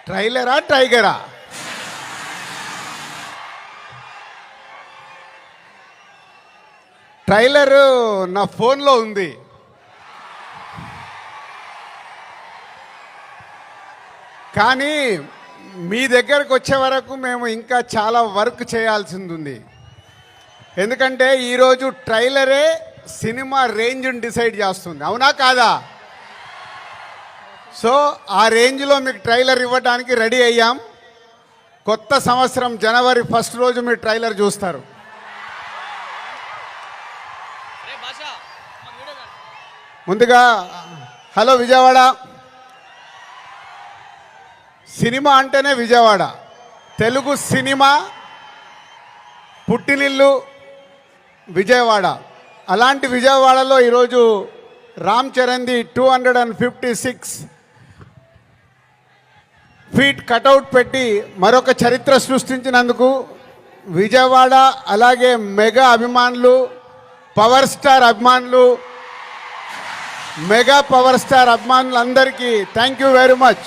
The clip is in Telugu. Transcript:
ట్రైలరా టైగరా? ట్రైలర్ నా ఫోన్లో ఉంది. కానీ మీ దగ్గరకు వచ్చే వరకు మేము ఇంకా చాలా వర్క్ చేయాల్సింది ఉంది. ఎందుకంటే ఈరోజు ట్రైలరే సినిమా రేంజ్ని డిసైడ్ చేస్తుంది, అవునా కాదా? సో ఆ రేంజ్లో మీకు ట్రైలర్ ఇవ్వడానికి రెడీ అయ్యాం. కొత్త సంవత్సరం జనవరి 1 రోజు మీరు ట్రైలర్ చూస్తారు. ముందుగా హలో విజయవాడ. సినిమా అంటేనే విజయవాడ. తెలుగు సినిమా పుట్టినిల్లు విజయవాడ. అలాంటి విజయవాడలో ఈరోజు రామ్ చరణ్ది 256 ఫీట్ కటౌట్ పెట్టి మరొక చరిత్ర సృష్టించినందుకు విజయవాడ అలాగే మెగా అభిమానులు, పవర్ స్టార్ అభిమానులు, మెగా పవర్ స్టార్ అభిమానులందరికీ థ్యాంక్ యూ వెరీ మచ్.